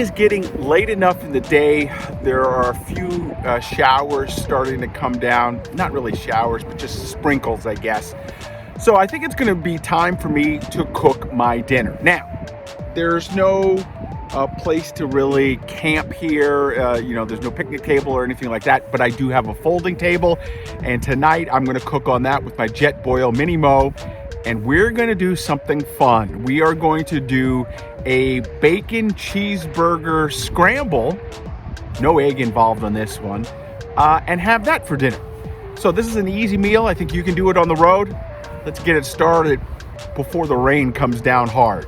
is getting late enough in the day. There are a few showers starting to come down. Not really showers, but just sprinkles, I guess. So I think it's gonna be time for me to cook my dinner. Now, there's no place to really camp here. You know, there's no picnic table or anything like that, but I do have a folding table. And tonight I'm gonna cook on that with my Jetboil Mini Mo. And we're gonna do something fun. We are going to do a bacon cheeseburger scramble, no egg involved on this one, and have that for dinner. So this is an easy meal. I think you can do it on the road. Let's get it started before the rain comes down hard.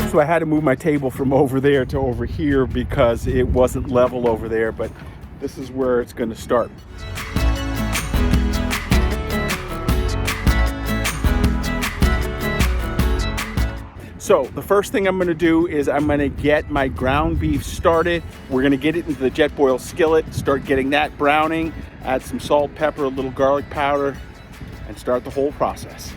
So I had to move my table from over there to over here because it wasn't level over there, but this is where it's going to start. So the first thing I'm going to do is I'm going to get my ground beef started. We're going to get it into the Jetboil skillet, start getting that browning, add some salt, pepper, a little garlic powder, and start the whole process.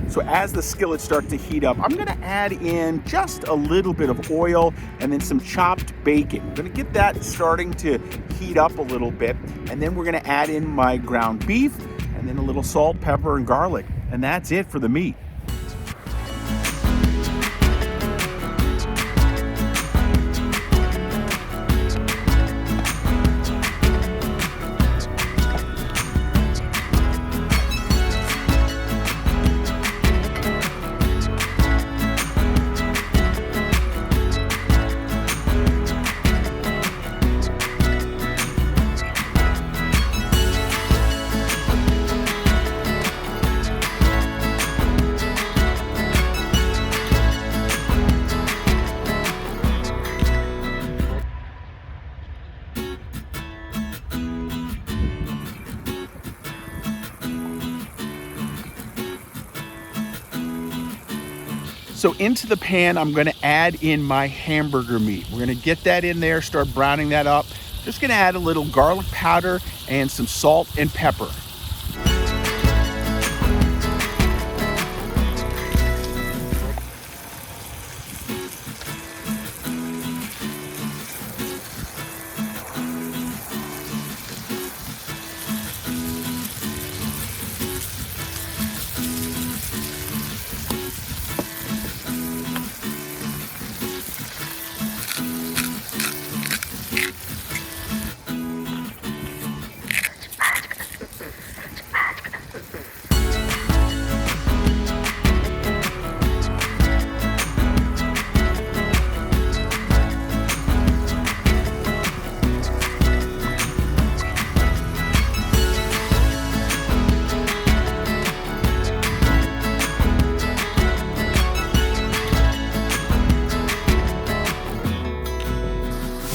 So as the skillet starts to heat up, I'm gonna add in just a little bit of oil and then some chopped bacon. I'm gonna get that starting to heat up a little bit, and then we're gonna add in my ground beef and then a little salt, pepper, and garlic. And that's it for the meat. So into the pan, I'm gonna add in my hamburger meat. We're gonna get that in there, start browning that up. Just gonna add a little garlic powder and some salt and pepper.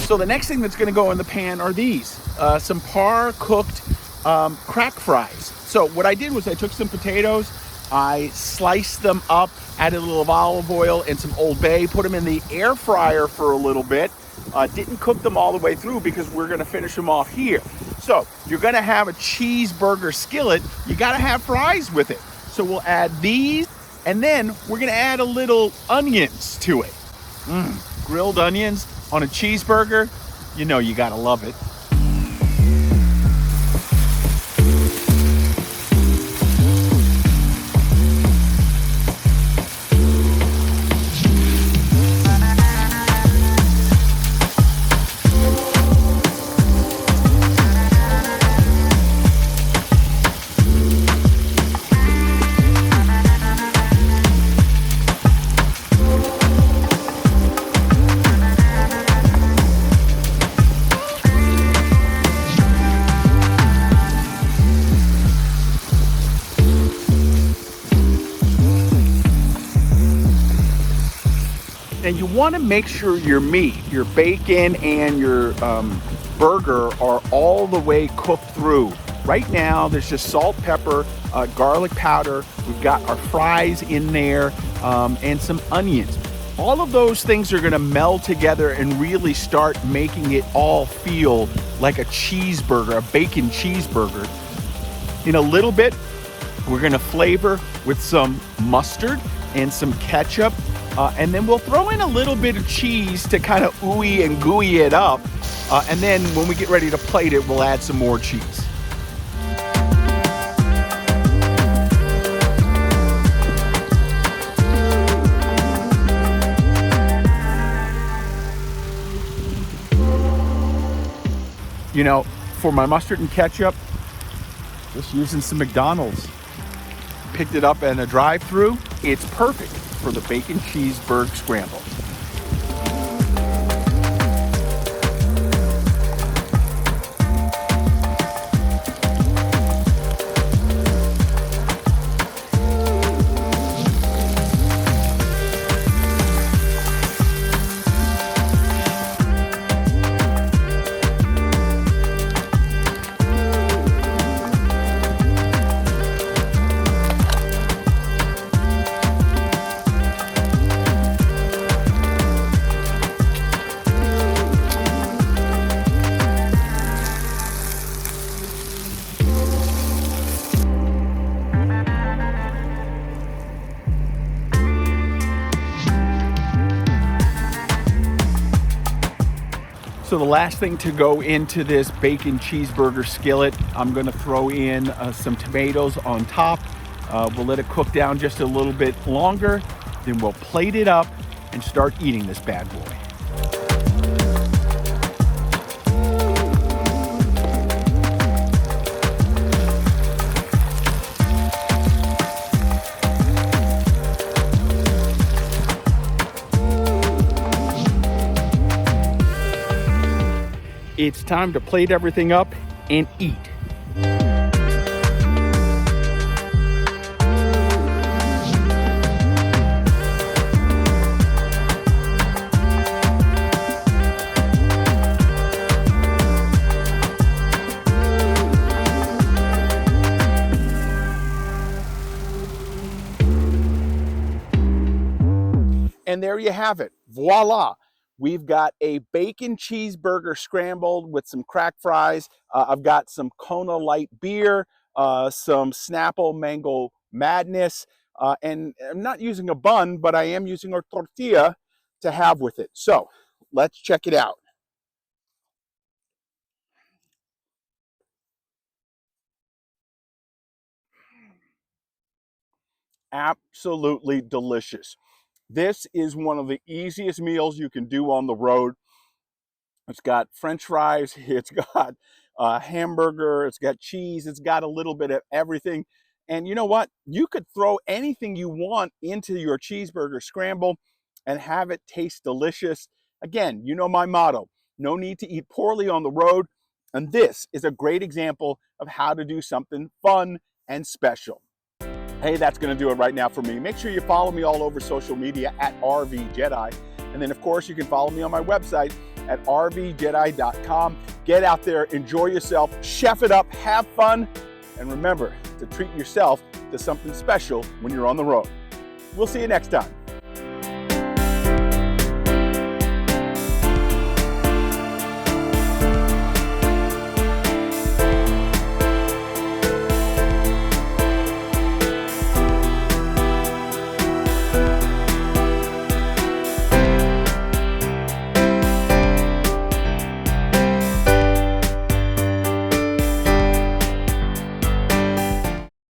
So the next thing that's gonna go in the pan are these, some par-cooked crack fries. So what I did was I took some potatoes, I sliced them up, added a little olive oil and some Old Bay, put them in the air fryer for a little bit. Didn't cook them all the way through because we're gonna finish them off here. So you're gonna have a cheeseburger skillet, you gotta have fries with it. So we'll add these, and then we're gonna add a little onions to it. Grilled onions on a cheeseburger, you know you gotta love it. And you want to make sure your meat, your bacon and your burger are all the way cooked through. Right now, there's just salt, pepper, garlic powder. We've got our fries in there and some onions. All of those things are going to meld together and really start making it all feel like a cheeseburger, a bacon cheeseburger. In a little bit, we're going to flavor with some mustard and some ketchup. And then we'll throw in a little bit of cheese to kind of ooey and gooey it up. And then when we get ready to plate it, we'll add some more cheese. You know, for my mustard and ketchup, just using some McDonald's. Picked it up in a drive-thru. It's perfect for the bacon cheeseburger scramble. So the last thing to go into this bacon cheeseburger skillet, I'm going to throw in some tomatoes on top. We'll let it cook down just a little bit longer. Then we'll plate it up and start eating this bad boy. It's time to plate everything up and eat. And there you have it. Voila. We've got a bacon cheeseburger scrambled with some crack fries. I've got some Kona light beer, some Snapple mango madness, and I'm not using a bun, but I am using a tortilla to have with it. So let's check it out. Absolutely delicious. This is one of the easiest meals you can do on the road. It's got French fries, it's got a hamburger, it's got cheese, it's got a little bit of everything. And you know what? You could throw anything you want into your cheeseburger scramble and have it taste delicious. Again, you know my motto, no need to eat poorly on the road. And this is a great example of how to do something fun and special. Hey, that's going to do it right now for me. Make sure you follow me all over social media at RVJEDEYE. And then, of course, you can follow me on my website at RVJEDEYE.com. Get out there, enjoy yourself, chef it up, have fun, and remember to treat yourself to something special when you're on the road. We'll see you next time.